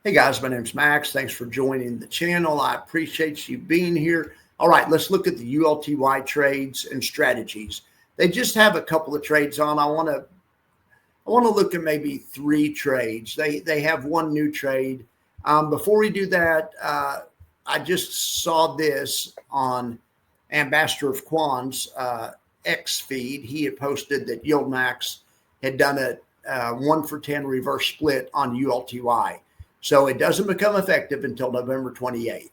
Hey guys, my name's Max. Thanks for joining the channel. I appreciate you being here. All right, let's look at the ULTY trades and strategies. They just have a couple of trades on. I want to look at maybe 3 trades. They have one new trade. Before we do that, I just saw this on Ambassador of Quan's X feed. He had posted that YieldMax had done a 1 for 10 reverse split on ULTY. So it doesn't become effective until November 28th.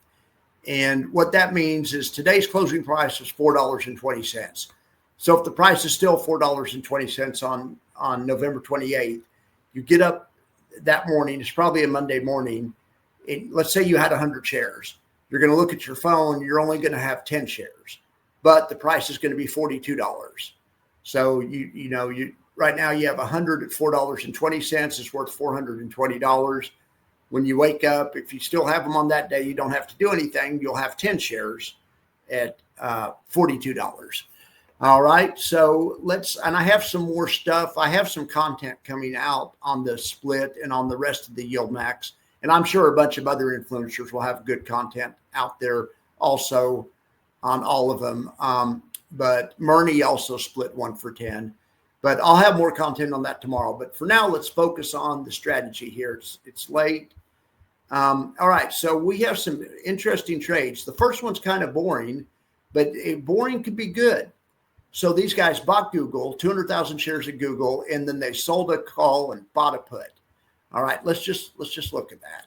And what that means is today's closing price is $4.20. So if the price is still $4.20 on November 28th, you get up that morning, it's probably a Monday morning. Let's say you had 100 shares. You're going to look at your phone, you're only going to have 10 shares, but the price is going to be $42. So you right now you have 100 at $4.20. It's worth $420. When you wake up, if you still have them on that day, you don't have to do anything. You'll have 10 shares at $42. All right. So and I have some more stuff. I have some content coming out on the split and on the rest of the YieldMax. And I'm sure a bunch of other influencers will have good content out there also on all of them. But Murney also split 1 for 10. But I'll have more content on that tomorrow. But for now, let's focus on the strategy here. It's late. All right, so we have some interesting trades. The first one's kind of boring, but boring could be good. So these guys bought Google, 200,000 shares of Google, and then they sold a call and bought a put. All right, let's just look at that.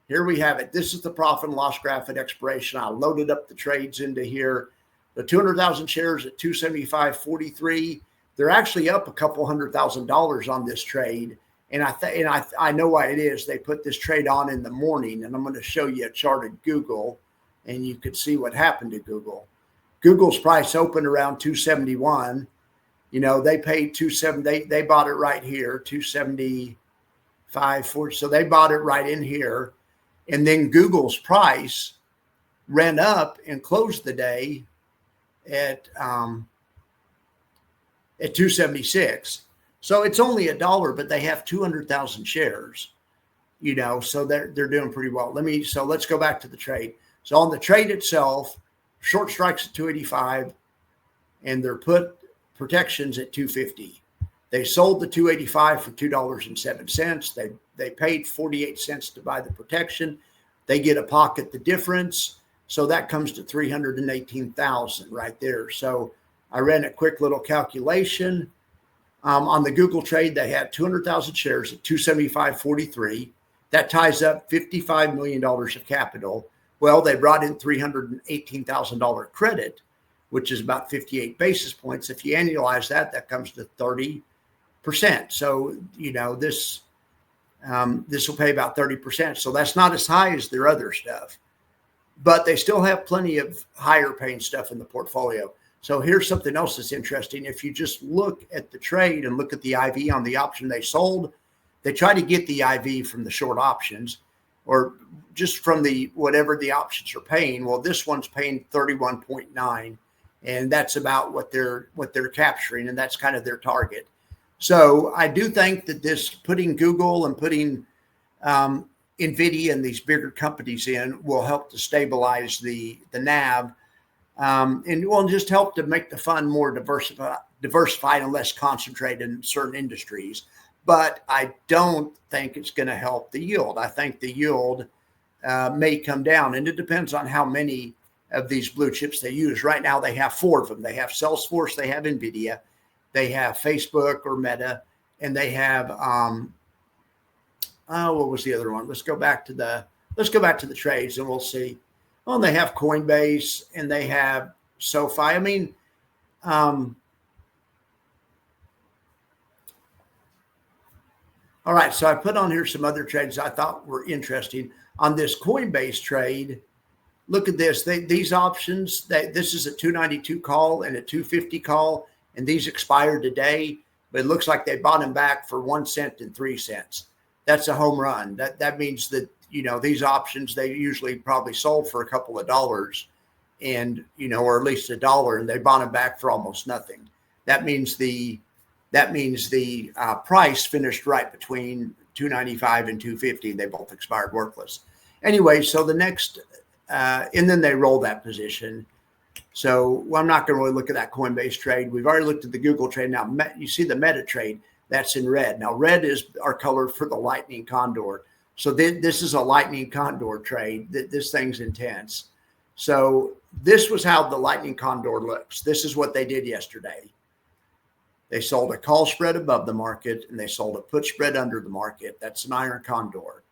Here we have it. This is the profit and loss graph at expiration. I loaded up the trades into here. The 200,000 shares at 275.43. They're actually up a couple $100,000 on this trade. And I know why it is. They put this trade on in the morning, and I'm going to show you a chart at Google, and you could see what happened to Google. Google's price opened around 271. They paid 270. They bought it right here, 275.40. So they bought it right in here, and then Google's price ran up and closed the day at 276. So it's only $1, but they have 200,000 shares, so they're doing pretty well. Let's go back to the trade. So on the trade itself, short strikes at 285 and their put protections at 250. They sold the 285 for $2.07. They paid 48 cents to buy the protection. They get a pocket the difference. So that comes to 318,000 right there. So I ran a quick little calculation. On the Google trade, they had 200,000 shares at 275.43. That ties up $55 million of capital. Well, they brought in $318,000 credit, which is about 58 basis points. If you annualize that, that comes to 30%. So, this will pay about 30%. So that's not as high as their other stuff, but they still have plenty of higher paying stuff in the portfolio. So here's something else that's interesting. If you just look at the trade and look at the IV on the option they sold, they try to get the IV from the short options or just from whatever the options are paying. Well, this one's paying 31.9, and that's about what they're capturing, and that's kind of their target. So I do think that this putting Google and putting NVDA and these bigger companies in will help to stabilize the NAV. And will just help to make the fund more diversified and less concentrated in certain industries. But I don't think it's going to help the yield. I think the yield may come down, and it depends on how many of these blue chips they use. Right now, they have 4 of them. They have Salesforce, they have NVIDIA, they have Facebook or Meta, and they have what was the other one? Let's go back to the trades, and we'll see. Well, they have Coinbase and they have SoFi. I mean, all right. So I put on here some other trades I thought were interesting. On this Coinbase trade, look at this. These options, this is a 292 call and a 250 call, and these expired today, but it looks like they bought them back for 1 cent and 3 cents. That's a home run. That means that, these options, they usually probably sold for a couple of dollars and, or at least $1, and they bought them back for almost nothing. That means the price finished right between 295 and 250. They both expired worthless. Anyway, so the next, and then they roll that position. So I'm not going to really look at that Coinbase trade. We've already looked at the Google trade. Now, you see the Meta trade, that's in red. Now, red is our color for the Lightning Condor. So this is a Lightning Condor trade. This thing's intense. So this was how the Lightning Condor looks. This is what they did yesterday. They sold a call spread above the market, and they sold a put spread under the market. That's an iron condor.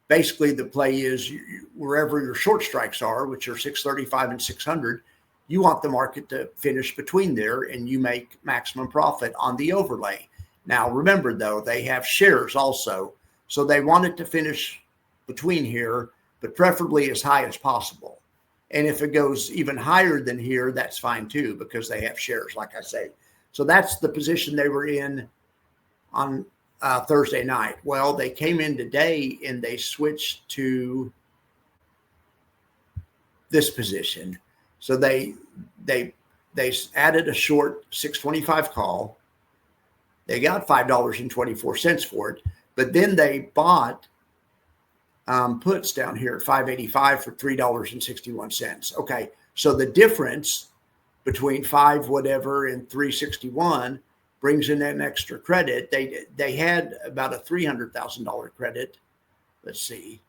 Basically, the play is wherever your short strikes are, which are 635 and 600, you want the market to finish between there, and you make maximum profit on the overlay. Now, remember, though, they have shares also. So they want it to finish between here, but preferably as high as possible. And if it goes even higher than here, that's fine too, because they have shares, like I say. So that's the position they were in on Thursday night. Well, they came in today and they switched to this position. So they added a short 625 call. They got $5.24 for it, but then they bought puts down here at 585 for $3.61. Okay, so the difference between 5 whatever and 361 brings in an extra credit. They had about a $300,000 credit. Let's see.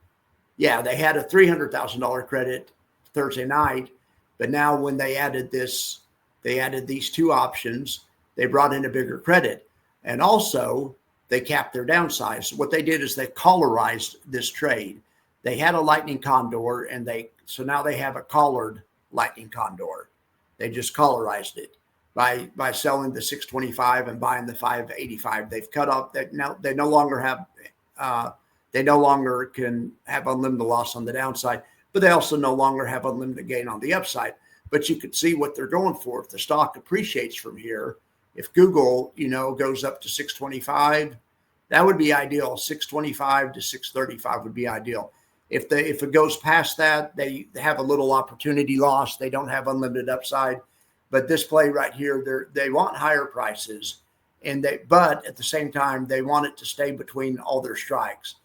Yeah, they had a $300,000 credit Thursday night, but now when they added this, they added these two options, they brought in a bigger credit. And also they capped their downside. So what they did is they collarized this trade. They had a Lightning Condor, and so now they have a collared Lightning Condor. They just collarized it by selling the 625 and buying the 585. They've cut off that. Now they no longer can have unlimited loss on the downside, but they also no longer have unlimited gain on the upside. But you could see what they're going for. If the stock appreciates from here, if Google, goes up to 625, that would be ideal. 625 to 635 would be ideal. If it goes past that, they have a little opportunity loss. They don't have unlimited upside. But this play right here, they want higher prices, but at the same time, they want it to stay between all their strikes.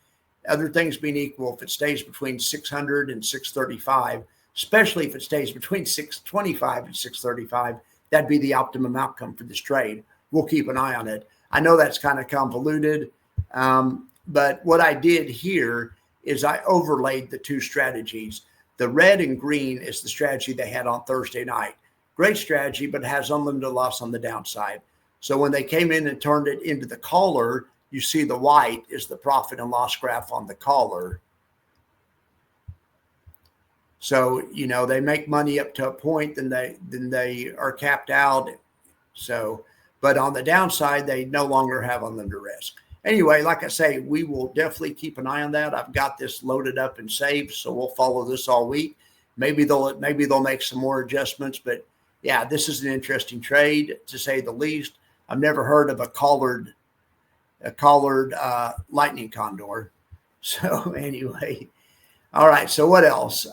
Other things being equal, if it stays between 600 and 635, especially if it stays between 625 and 635, that'd be the optimum outcome for this trade. We'll keep an eye on it. I know that's kind of convoluted, but what I did here is I overlaid the two strategies. The red and green is the strategy they had on Thursday night. Great strategy, but it has unlimited loss on the downside. So when they came in and turned it into the collar, you see the white is the profit and loss graph on the collar. So, they make money up to a point, then they are capped out. So, but on the downside, they no longer have unlimited risk. Anyway, like I say, we will definitely keep an eye on that. I've got this loaded up and saved, so we'll follow this all week. Maybe they'll make some more adjustments, but yeah, this is an interesting trade to say the least. I've never heard of a collared Lightning Condor. So anyway, all right. So what else?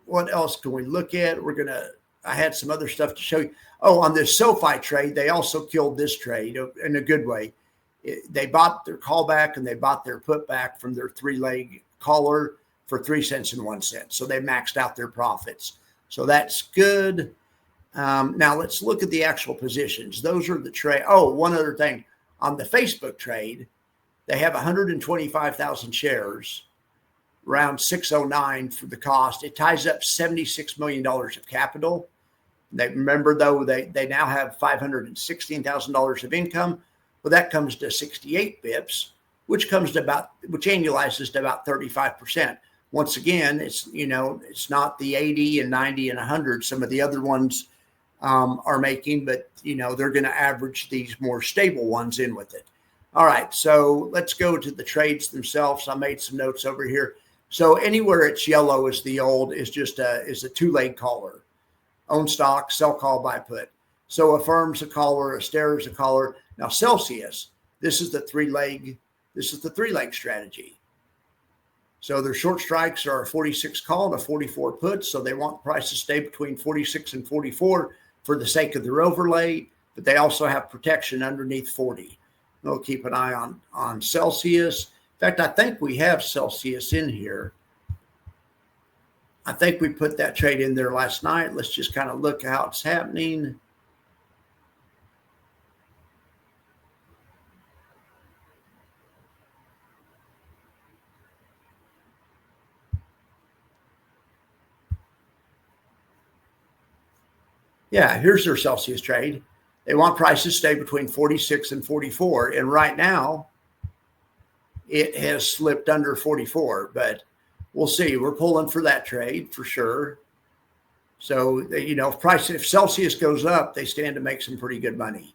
What else can we look at? I had some other stuff to show you. Oh, on this SoFi trade, they also killed this trade in a good way. They bought their callback and they bought their putback from their 3-leg collar for 3 cents and 1 cent. So they maxed out their profits. So that's good. Now let's look at the actual positions. Those are the trade. Oh, one other thing. On the Facebook trade, they have 125,000 shares, around 609 for the cost. It ties up $76 million of capital. Remember, though, they now have $516,000 of income. Well, that comes to 68 bips, which annualizes to about 35%. Once again, it's not the 80 and 90 and 100 some of the other ones are making, but they're going to average these more stable ones in with it. All right, so let's go to the trades themselves. I made some notes over here. So anywhere it's yellow is just a 2-leg collar. Own stock, sell call, buy put. So a firm's a caller, a stare is a caller. Now Celsius, this is the 3-leg strategy. So their short strikes are a 46 call and a 44 put. So they want the price to stay between 46 and 44 for the sake of their overlay, but they also have protection underneath 40. We'll keep an eye on Celsius. In fact, I think we have Celsius in here. I think we put that trade in there last night. Let's just kind of look how it's happening. Yeah, here's their Celsius trade. They want prices to stay between 46 and 44. And right now, it has slipped under 44. But we'll see. We're pulling for that trade for sure. So, if Celsius goes up, they stand to make some pretty good money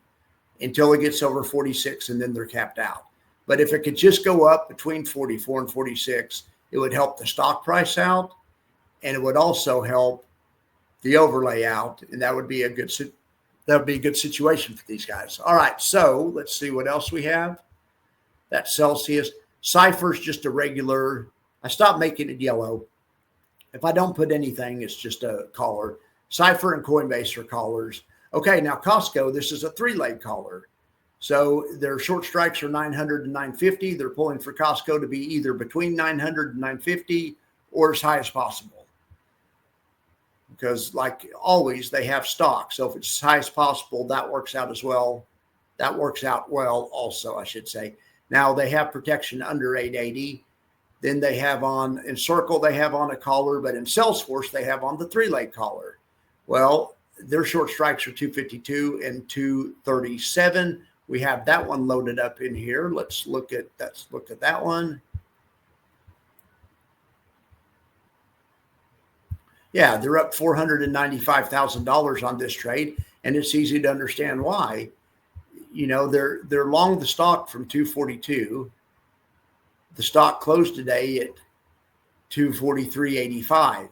until it gets over 46, and then they're capped out. But if it could just go up between 44 and 46, it would help the stock price out, and it would also help the overlay out, and that would be a good situation for these guys. All right, so let's see what else we have. That's Celsius. Cypher's just a regular. I stopped making it yellow. If I don't put anything, it's just a collar. Cypher and Coinbase are collars. Okay, now Costco, this is a 3-leg collar. So their short strikes are 900 and 950. They're pulling for Costco to be either between 900 and 950 or as high as possible. Because like always, they have stock. So if it's as high as possible, that works out as well. That works out well also, I should say. Now they have protection under 880. Then they have on, in Circle, they have on a collar, but in Salesforce, they have on the 3-leg collar. Well, their short strikes are 252 and 237. We have that one loaded up in here. Let's look at that one. Yeah, they're up $495,000 on this trade, and it's easy to understand why. They're long the stock from 242. The stock closed today at 243.85.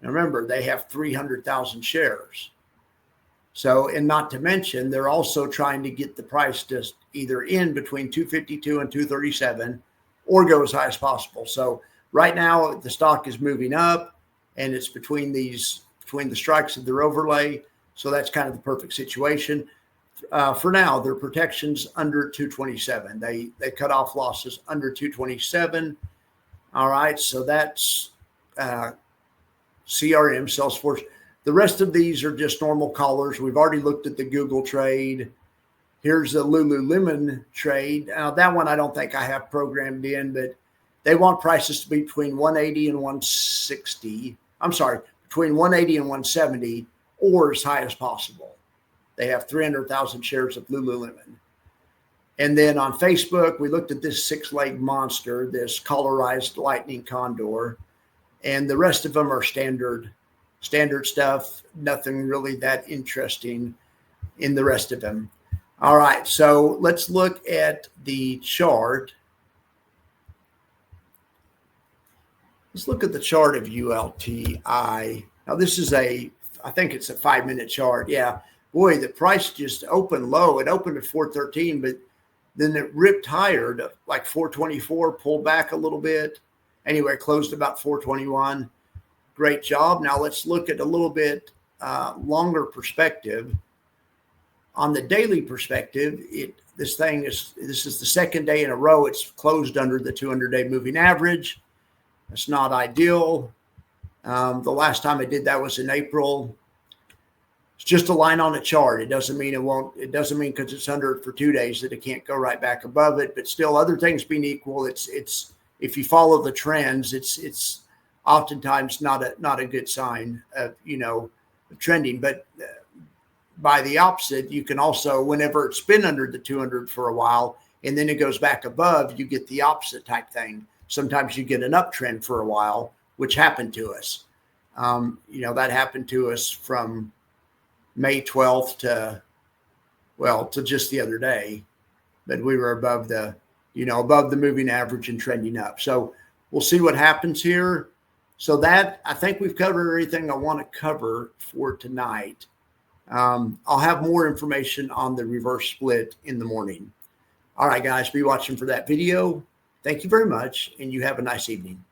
Now remember, they have 300,000 shares. So, and not to mention, they're also trying to get the price to either in between 252 and 237 or go as high as possible. So right now the stock is moving up, and it's between the strikes of their overlay. So that's kind of the perfect situation. For now, their protection's under 227. They cut off losses under 227. All right, so that's CRM, Salesforce. The rest of these are just normal collars. We've already looked at the Google trade. Here's the Lululemon trade. Now, that one I don't think I have programmed in, but they want prices to be between 180 and 160. I'm sorry, between 180 and 170 or as high as possible. They have 300,000 shares of Lululemon. And then on Facebook, we looked at this 6-leg monster, this collarized lightning condor, and the rest of them are standard stuff. Nothing really that interesting in the rest of them. All right, so let's look at the chart. Let's look at the chart of ULTI. Now this is I think it's a 5-minute chart. Yeah. Boy, the price just opened low. It opened at 413, but then it ripped higher to like 424, pulled back a little bit. Anyway, closed about 421. Great job. Now let's look at a little bit longer perspective. On the daily perspective, this is the second day in a row it's closed under the 200-day moving average. That's not ideal. The last time I did that was in April. It's just a line on a chart. It doesn't mean it doesn't mean because it's under it for 2 days that it can't go right back above it. But still, other things being equal, it's if you follow the trends, it's oftentimes not a good sign of trending. But by the opposite, you can also, whenever it's been under the 200 for a while and then it goes back above, you get the opposite type thing. Sometimes you get an uptrend for a while, which happened to us. That happened to us from May 12th to just the other day, but we were above the moving average and trending up. So we'll see what happens here. So that, I think we've covered everything I want to cover for tonight. I'll have more information on the reverse split in the morning. All right, guys, be watching for that video. Thank you very much, and you have a nice evening.